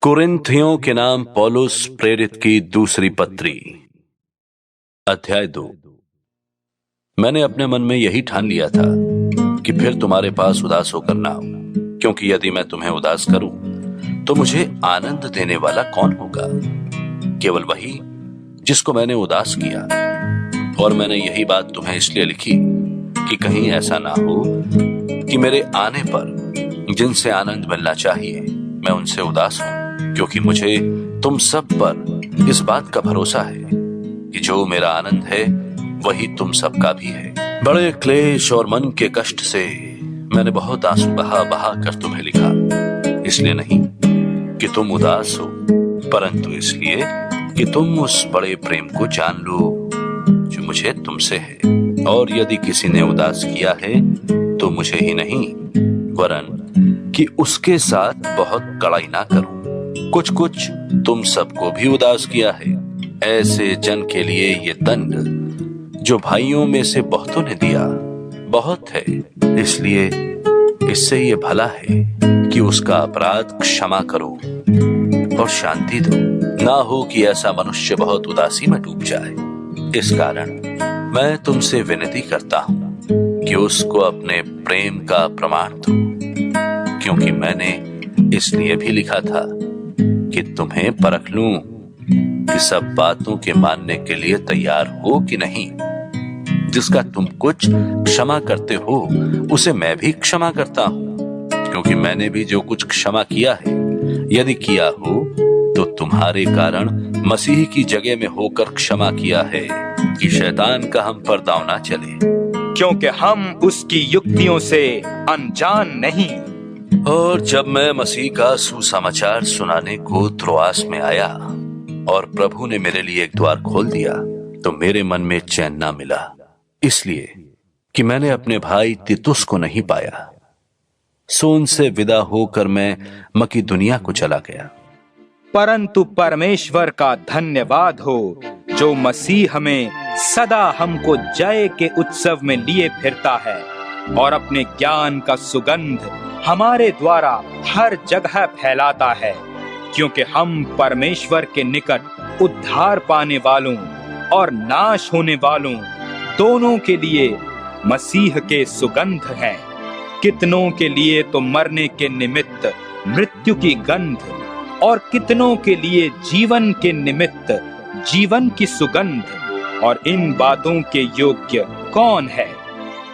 कुरिन्थियों के नाम पौलुस प्रेरित की दूसरी पत्री, अध्याय 2। मैंने अपने मन में यही ठान लिया था कि फिर तुम्हारे पास उदास होकर ना हो, क्योंकि यदि मैं तुम्हें उदास करूं तो मुझे आनंद देने वाला कौन होगा? केवल वही जिसको मैंने उदास किया। और मैंने यही बात तुम्हें इसलिए लिखी कि कहीं ऐसा ना हो कि मेरे आने पर जिनसे आनंद मिलना चाहिए मैं उनसे उदास हूं, क्योंकि मुझे तुम सब पर इस बात का भरोसा है कि जो मेरा आनंद है वही तुम सबका भी है। बड़े क्लेश और मन के कष्ट से मैंने बहुत आंसू बहा बहा कर तुम्हें लिखा, इसलिए नहीं कि तुम उदास हो, परंतु इसलिए कि तुम उस बड़े प्रेम को जान लो जो मुझे तुमसे है। और यदि किसी ने उदास किया है तो मुझे ही नहीं, वरन कि उसके साथ बहुत कड़ाई ना करूं। कुछ कुछ तुम सबको भी उदास किया है। ऐसे जन के लिए ये दंड जो भाइयों में से बहुतों ने दिया बहुत है, इसलिए इससे ये भला है कि उसका अपराध क्षमा करो और शांति दो। ना हो कि ऐसा मनुष्य बहुत उदासी में डूब जाए। इस कारण मैं तुमसे विनती करता हूं कि उसको अपने प्रेम का प्रमाण दो, क्योंकि मैंने इसलिए भी लिखा था कि तुम्हें परख लूं कि सब बातों के मानने के लिए तैयार हो कि नहीं। जिसका तुम कुछ क्षमा करते हो उसे मैं भी क्षमा करता हूं, क्योंकि मैंने भी जो कुछ क्षमा किया है, यदि किया हो तो तुम्हारे कारण मसीह की जगह में होकर क्षमा किया है, कि शैतान का हम पर दांव ना चले, क्योंकि हम उसकी युक्तियों से अनजान नहीं। और जब मैं मसीह का सुसमाचार सुनाने को त्रोआस में आया और प्रभु ने मेरे लिए एक द्वार खोल दिया, तो मेरे मन में चैन ना मिला, इसलिए कि मैंने अपने भाई तीतुस को नहीं पाया। सो उनसे विदा होकर मैं मकिदुनिया को चला गया। परंतु परमेश्वर का धन्यवाद हो, जो मसीह में सदा हमको जय के उत्सव में लिए फिरता है और अपने ज्ञान का सुगंध हमारे द्वारा हर जगह फैलाता है। क्योंकि हम परमेश्वर के निकट उद्धार पाने वालों और नाश होने वालों दोनों के लिए मसीह के सुगंध हैं। कितनों के लिए तो मरने के निमित्त मृत्यु की गंध, और कितनों के लिए जीवन के निमित्त जीवन की सुगंध। और इन बातों के योग्य कौन है?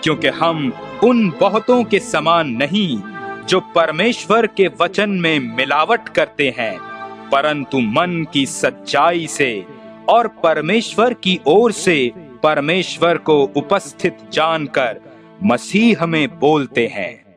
क्योंकि हम उन बहुतों के समान नहीं जो परमेश्वर के वचन में मिलावट करते हैं, परंतु मन की सच्चाई से और परमेश्वर की ओर से परमेश्वर को उपस्थित जानकर मसीह में बोलते हैं।